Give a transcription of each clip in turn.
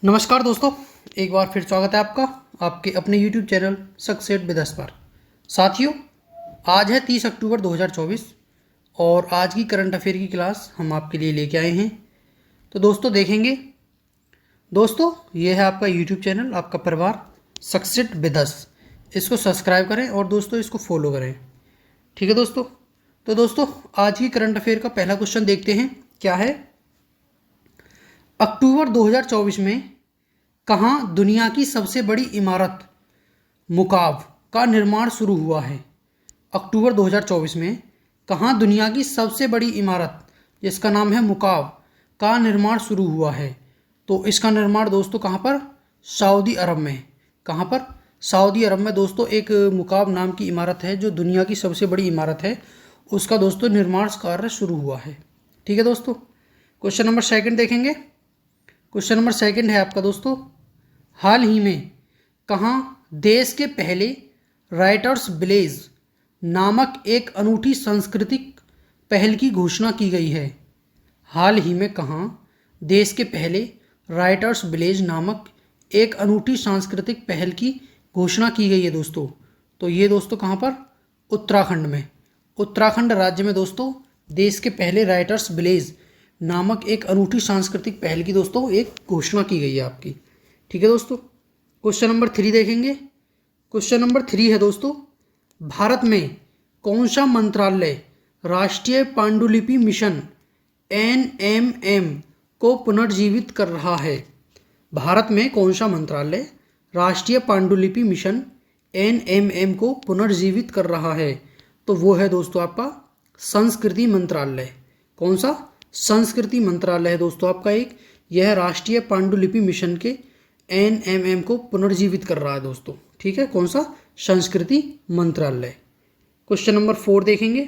नमस्कार दोस्तों, एक बार फिर स्वागत है आपका आपके अपने YouTube channel success with us पर। साथियों, आज है 30 अक्टूबर 2024 और आज की करंट अफेयर की क्लास हम आपके लिए लेके आए हैं। तो दोस्तों देखेंगे, दोस्तों ये है आपका YouTube चैनल, आपका परिवार सक्सेस विद अस। इसको सब्सक्राइब करें और दोस्तों इसको फॉलो करें, ठीक है दोस्तों। तो दोस्तों आज की करंट अफेयर का पहला क्वेश्चन देखते हैं, क्या है। अक्टूबर 2024 में कहाँ दुनिया की सबसे बड़ी इमारत मुकाब का निर्माण शुरू हुआ है। अक्टूबर 2024 में कहाँ दुनिया की सबसे बड़ी इमारत जिसका नाम है मुकाब का निर्माण शुरू हुआ है। तो इसका निर्माण दोस्तों कहाँ पर, सऊदी अरब में। कहाँ पर, सऊदी अरब में दोस्तों एक मुकाब नाम की इमारत है जो दुनिया की सबसे बड़ी इमारत है, उसका दोस्तों निर्माण कार्य शुरू हुआ है, ठीक है दोस्तों। क्वेश्चन नंबर सेकंड देखेंगे। क्वेश्चन नंबर सेकंड है आपका दोस्तों, हाल ही में कहाँ देश के पहले राइटर्स विलेज नामक एक अनूठी सांस्कृतिक पहल की घोषणा की गई है। हाल ही में कहाँ देश के पहले राइटर्स विलेज नामक एक अनूठी सांस्कृतिक पहल की घोषणा की गई है दोस्तों। तो ये दोस्तों कहाँ पर, उत्तराखंड में। उत्तराखंड राज्य में दोस्तों देश के पहले राइटर्स विलेज नामक एक अनूठी सांस्कृतिक पहल की दोस्तों एक घोषणा की गई है आपकी, ठीक है दोस्तों। क्वेश्चन नंबर 3 देखेंगे। क्वेश्चन नंबर 3 है दोस्तों, भारत में कौन सा मंत्रालय राष्ट्रीय पांडुलिपि मिशन NMM को पुनर्जीवित कर रहा है। भारत में कौन सा मंत्रालय राष्ट्रीय पांडुलिपि मिशन NMM को पुनर्जीवित कर रहा है। तो वो है दोस्तों आपका संस्कृति मंत्रालय। कौन सा, संस्कृति मंत्रालय है दोस्तों आपका एक, यह राष्ट्रीय पांडुलिपि मिशन के NMM को पुनर्जीवित कर रहा है दोस्तों, ठीक है। कौन सा, संस्कृति मंत्रालय। क्वेश्चन नंबर 4 देखेंगे।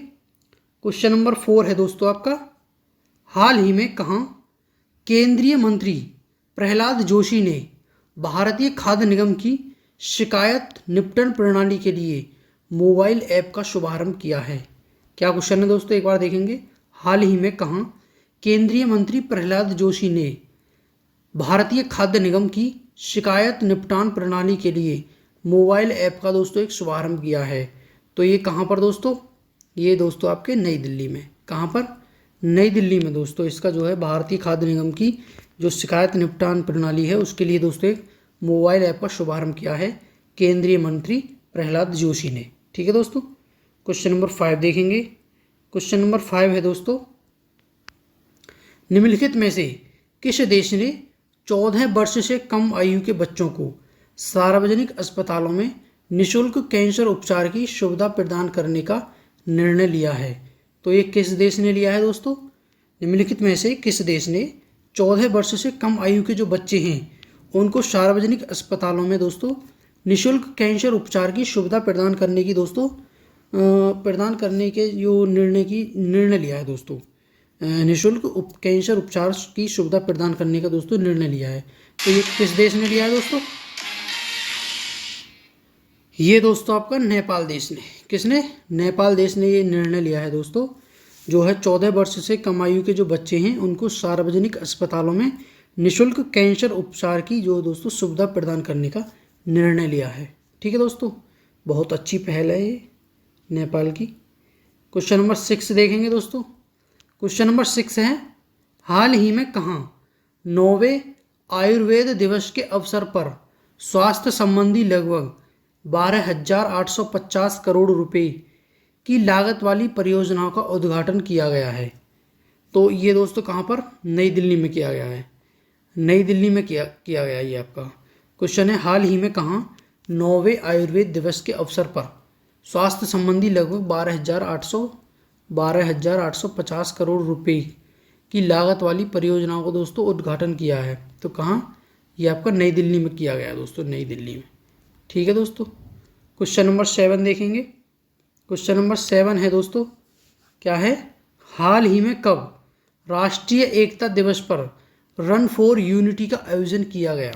क्वेश्चन नंबर 4 है दोस्तों आपका, हाल ही में कहाँ केंद्रीय मंत्री प्रहलाद जोशी ने भारतीय खाद्य निगम की शिकायत निपटान प्रणाली के लिए मोबाइल ऐप का शुभारंभ किया है। क्या क्वेश्चन है दोस्तों, एक बार देखेंगे। हाल ही में कहाँ केंद्रीय मंत्री प्रहलाद जोशी ने भारतीय खाद्य निगम की शिकायत निपटान प्रणाली के लिए मोबाइल ऐप का दोस्तों एक शुभारंभ किया है। तो ये कहाँ पर दोस्तों, ये दोस्तों आपके नई दिल्ली में। कहाँ पर, नई दिल्ली में दोस्तों इसका जो है भारतीय खाद्य निगम की जो शिकायत निपटान प्रणाली है उसके लिए दोस्तों एक मोबाइल ऐप का शुभारंभ किया है केंद्रीय मंत्री प्रहलाद जोशी ने, ठीक है दोस्तों। क्वेश्चन नंबर 5 देखेंगे। क्वेश्चन नंबर 5 है दोस्तों, निम्नलिखित में से किस देश ने 14 वर्ष से कम आयु के बच्चों को सार्वजनिक अस्पतालों में निःशुल्क कैंसर उपचार की सुविधा प्रदान करने का निर्णय लिया है। तो ये किस देश ने लिया है दोस्तों, निम्नलिखित में से किस देश ने 14 वर्ष से कम आयु के जो बच्चे हैं उनको सार्वजनिक अस्पतालों में दोस्तों निःशुल्क कैंसर उपचार की सुविधा प्रदान करने की दोस्तों प्रदान करने के जो निर्णय लिया है दोस्तों, निःशुल्क कैंसर उपचार की सुविधा प्रदान करने का दोस्तों निर्णय लिया है। तो ये किस देश ने लिया है दोस्तों, ये दोस्तों आपका नेपाल देश ने। किसने, नेपाल देश ने ये निर्णय लिया है दोस्तों, जो है 14 वर्ष से कम आयु के जो बच्चे हैं उनको सार्वजनिक अस्पतालों में निःशुल्क कैंसर उपचार की जो दोस्तों सुविधा प्रदान करने का निर्णय लिया है, ठीक है दोस्तों। बहुत अच्छी पहल है ये नेपाल की। क्वेश्चन नंबर 6 देखेंगे दोस्तों। क्वेश्चन नंबर 6 है, हाल ही में कहाँ 9वें आयुर्वेद दिवस के अवसर पर स्वास्थ्य संबंधी लगभग 12,850 करोड़ रुपए की लागत वाली परियोजनाओं का उद्घाटन किया गया है। तो ये दोस्तों कहाँ पर, नई दिल्ली में किया गया है। नई दिल्ली में किया गया ये आपका क्वेश्चन है, हाल ही में कहाँ 9वें आयुर्वेद दिवस के अवसर पर स्वास्थ्य संबंधी लगभग 12,850 करोड़ रुपए की लागत वाली परियोजनाओं को दोस्तों उद्घाटन किया है। तो कहाँ, ये आपका नई दिल्ली में किया गया दोस्तों, नई दिल्ली में, ठीक है दोस्तों। क्वेश्चन नंबर 7 देखेंगे। क्वेश्चन नंबर 7 है दोस्तों, क्या है, हाल ही में कब राष्ट्रीय एकता दिवस पर रन फॉर यूनिटी का आयोजन किया गया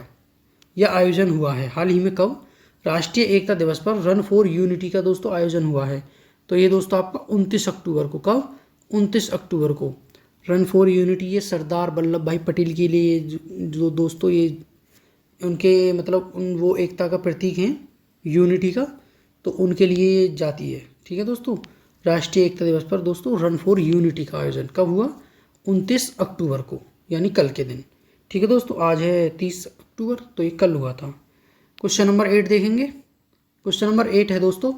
या आयोजन हुआ है। हाल ही में कब राष्ट्रीय एकता दिवस पर रन फॉर यूनिटी का दोस्तों आयोजन हुआ है। तो ये दोस्तों आपका 29 अक्टूबर को। कब, 29 अक्टूबर को रन फॉर यूनिटी ये सरदार वल्लभ भाई पटेल के लिए जो दोस्तों ये उनके मतलब वो एकता का प्रतीक हैं, यूनिटी का, तो उनके लिए जाती है। ठीक है दोस्तों। राष्ट्रीय एकता दिवस पर दोस्तों रन फॉर यूनिटी का आयोजन कब हुआ? 29 अक्टूबर को, यानी कल के दिन। ठीक है दोस्तों। आज है 30 अक्टूबर, तो ये कल हुआ था। क्वेश्चन नंबर 8 देखेंगे। क्वेश्चन नंबर 8 है दोस्तों,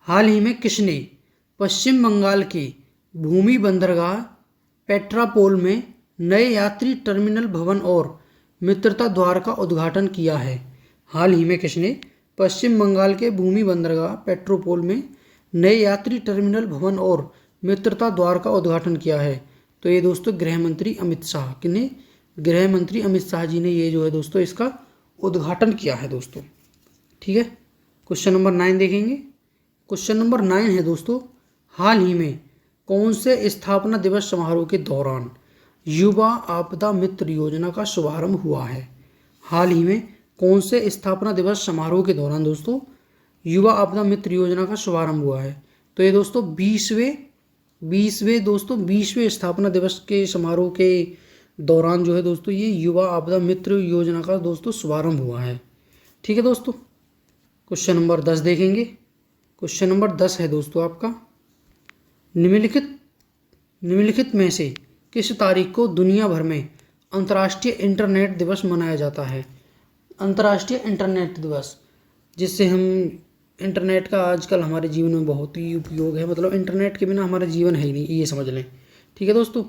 हाल ही में किसने पश्चिम बंगाल के भूमि बंदरगाह पेट्रापोल में नए यात्री टर्मिनल भवन और मित्रता द्वार का उद्घाटन किया है? हाल ही में किसने पश्चिम बंगाल के भूमि बंदरगाह पेट्रोपोल में नए यात्री टर्मिनल भवन और मित्रता द्वार का उद्घाटन किया है? तो ये दोस्तों गृह मंत्री अमित शाह, किने? गृह मंत्री अमित शाह जी ने ये जो है दोस्तों इसका उद्घाटन किया है दोस्तों। ठीक है। क्वेश्चन नंबर 9 देखेंगे। क्वेश्चन नंबर 9 है दोस्तों, हाल ही में कौन से स्थापना दिवस समारोह के दौरान युवा आपदा मित्र योजना का शुभारंभ हुआ है? हाल ही में कौन से स्थापना दिवस समारोह के दौरान दोस्तों युवा आपदा मित्र योजना का शुभारंभ हुआ है? तो ये दोस्तों 20वें स्थापना दिवस के समारोह के दौरान जो है दोस्तों ये युवा आपदा मित्र योजना का दोस्तों शुभारंभ हुआ है। ठीक है दोस्तों। क्वेश्चन नंबर 10 देखेंगे। क्वेश्चन नंबर 10 है दोस्तों आपका, निम्नलिखित में से किस तारीख को दुनिया भर में अंतर्राष्ट्रीय इंटरनेट दिवस मनाया जाता है? अंतर्राष्ट्रीय इंटरनेट दिवस, जिससे हम इंटरनेट का आजकल हमारे जीवन में बहुत ही उपयोग है, मतलब इंटरनेट के बिना हमारा जीवन है ही नहीं, ये समझ लें। ठीक है दोस्तों।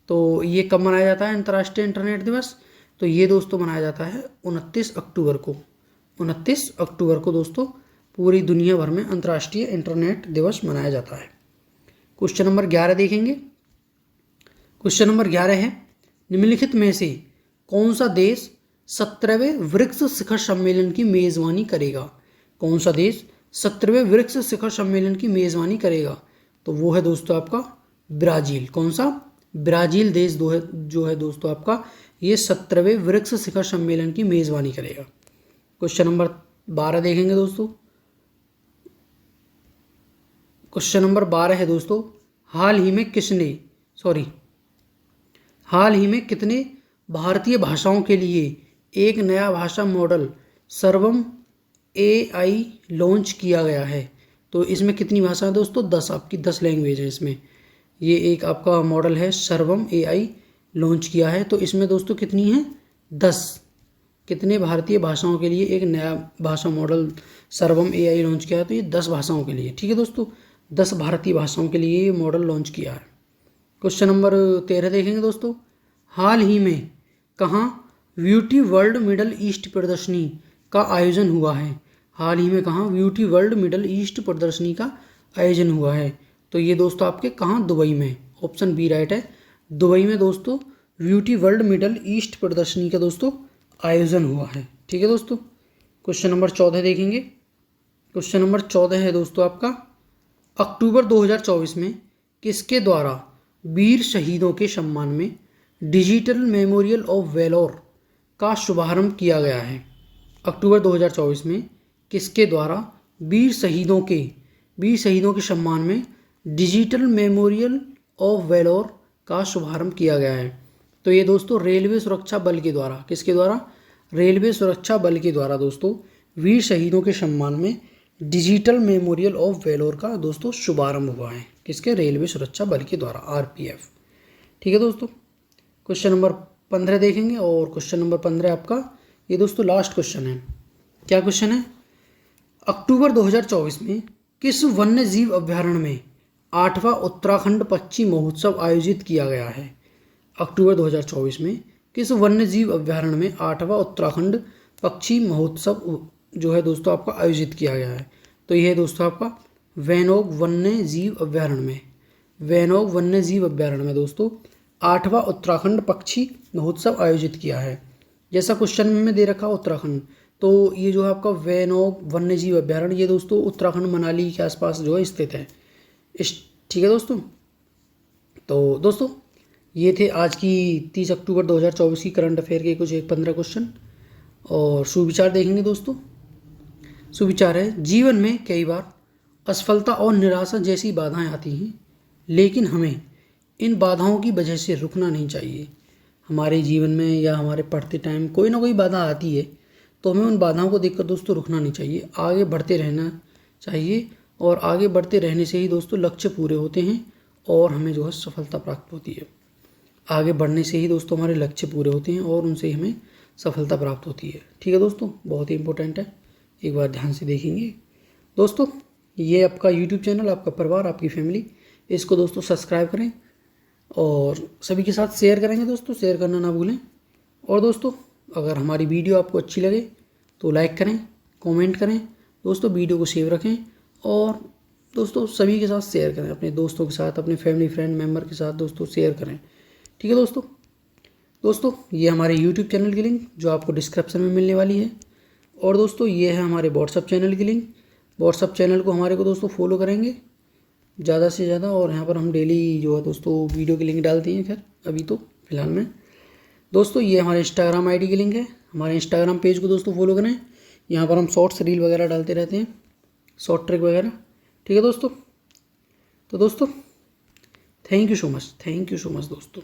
तो ये कब मनाया जाता है अंतर्राष्ट्रीय इंटरनेट दिवस? तो ये दोस्तों मनाया जाता है 29 अक्टूबर को। 29 अक्टूबर को दोस्तों पूरी दुनिया भर में अंतर्राष्ट्रीय इंटरनेट दिवस मनाया जाता है। क्वेश्चन नंबर 11 देखेंगे। क्वेश्चन नंबर 11 है, निम्नलिखित में से कौन सा देश 17वें ब्रिक्स शिखर सम्मेलन की मेजबानी करेगा? कौन सा देश 17वें ब्रिक्स शिखर सम्मेलन की मेजबानी करेगा? तो वो है दोस्तों आपका ब्राजील। कौन सा? ब्राजील देश जो है दोस्तों आपका ये 17वें ब्रिक्स शिखर सम्मेलन की मेजबानी करेगा। क्वेश्चन नंबर 12 देखेंगे दोस्तों। क्वेश्चन नंबर 12 है दोस्तों, हाल ही में कितने भारतीय भाषाओं के लिए एक नया भाषा मॉडल सर्वम AI लॉन्च किया गया है? तो इसमें कितनी भाषा है दोस्तों? 10, आपकी 10 लैंग्वेज है इसमें। ये एक आपका मॉडल है सर्वम AI लॉन्च किया है, तो इसमें दोस्तों कितनी है? 10। कितने भारतीय भाषाओं के लिए एक नया भाषा मॉडल सर्वम AI लॉन्च किया है? तो ये 10 भाषाओं के लिए। ठीक है दोस्तों, 10 भारतीय भाषाओं के लिए ये मॉडल लॉन्च किया है। क्वेश्चन नंबर 13 देखेंगे दोस्तों, हाल ही में कहाँ ब्यूटी वर्ल्ड मिडल ईस्ट प्रदर्शनी का आयोजन हुआ है? हाल ही में कहाँ ब्यूटी वर्ल्ड मिडल ईस्ट प्रदर्शनी का आयोजन हुआ है? तो ये दोस्तों आपके कहाँ? दुबई में। ऑप्शन बी राइट है। दुबई में दोस्तों ब्यूटी वर्ल्ड मिडल ईस्ट प्रदर्शनी का दोस्तों आयोजन हुआ है। ठीक है दोस्तों। क्वेश्चन नंबर 14 देखेंगे। क्वेश्चन नंबर 14 है दोस्तों आपका, अक्टूबर 2024 में किसके द्वारा वीर शहीदों के सम्मान में डिजिटल मेमोरियल ऑफ वेलोर का शुभारंभ किया गया है? अक्टूबर 2024 में किसके द्वारा वीर शहीदों के सम्मान में डिजिटल मेमोरियल ऑफ वेलोर का शुभारंभ किया गया है? तो ये दोस्तों रेलवे सुरक्षा बल के द्वारा, किसके द्वारा? रेलवे सुरक्षा बल के द्वारा दोस्तों वीर शहीदों के सम्मान में डिजिटल मेमोरियल ऑफ वेलोर का दोस्तों शुभारंभ हुआ है। किसके? रेलवे सुरक्षा बल के द्वारा, RPF। ठीक है दोस्तों। क्वेश्चन नंबर 15 देखेंगे, और क्वेश्चन नंबर 15 आपका ये दोस्तों लास्ट क्वेश्चन है। क्या क्वेश्चन है? अक्टूबर 2024 में किस वन्य जीव अभ्यारण्य में 8वां उत्तराखंड पक्षी महोत्सव आयोजित किया गया है? अक्टूबर 2024 में किस वन्य जीव अभ्यारण्य में 8वां उत्तराखंड पक्षी महोत्सव जो है दोस्तों आपका आयोजित किया गया है? तो यह है दोस्तों आपका वैनोग वन्य जीव अभ्यारण्य में। वैनोग वन्य जीव अभ्यारण्य में दोस्तों 8वां उत्तराखंड पक्षी महोत्सव आयोजित किया है। जैसा क्वेश्चन में दे रखा उत्तराखंड, तो ये जो है आपका वैनोग वन्य जीव अभ्यारण्य ये दोस्तों उत्तराखंड मनाली के आसपास जो है स्थित है। ठीक है दोस्तों। तो दोस्तों ये थे आज की 30 अक्टूबर 2024 की करंट अफेयर के कुछ 15 क्वेश्चन। और सुविचार देखेंगे दोस्तों। सुविचार है, जीवन में कई बार असफलता और निराशा जैसी बाधाएं आती हैं, लेकिन हमें इन बाधाओं की वजह से रुकना नहीं चाहिए। हमारे जीवन में या हमारे पढ़ते टाइम कोई ना कोई बाधा आती है, तो हमें उन बाधाओं को देखकर दोस्तों रुकना नहीं चाहिए, आगे बढ़ते रहना चाहिए। और आगे बढ़ते रहने से ही दोस्तों लक्ष्य पूरे होते हैं और हमें जो है सफलता प्राप्त होती है। आगे बढ़ने से ही दोस्तों हमारे लक्ष्य पूरे होते हैं और उनसे ही हमें सफलता प्राप्त होती है। ठीक है दोस्तों, बहुत ही इंपॉर्टेंट है, एक बार ध्यान से देखेंगे। दोस्तों ये आपका यूट्यूब चैनल, आपका परिवार, आपकी फैमिली, इसको दोस्तों सब्सक्राइब करें और सभी के साथ शेयर करेंगे दोस्तों, शेयर करना ना भूलें। और दोस्तों अगर हमारी वीडियो आपको अच्छी लगे तो लाइक करें, कमेंट करें दोस्तों, वीडियो को सेव रखें और दोस्तों सभी के साथ शेयर करें, अपने दोस्तों के साथ, अपने फैमिली फ्रेंड मेम्बर के साथ दोस्तों शेयर करें। ठीक है दोस्तों ये हमारे यूट्यूब चैनल की लिंक जो आपको डिस्क्रिप्शन में मिलने वाली है। और दोस्तों ये है हमारे व्हाट्सअप चैनल की लिंक। व्हाट्सअप चैनल को हमारे को दोस्तों फॉलो करेंगे ज़्यादा से ज़्यादा, और यहाँ पर हम डेली जो है दोस्तों वीडियो की लिंक डालते हैं। खैर अभी तो फिलहाल में दोस्तों ये हमारे इंस्टाग्राम आईडी की लिंक है, हमारे इंस्टाग्राम पेज को दोस्तों फॉलो करें, यहाँ पर हम शॉर्ट्स रील वगैरह डालते रहते हैं, शॉर्ट ट्रिक वगैरह। ठीक है दोस्तों, तो दोस्तों थैंक यू सो मच दोस्तों।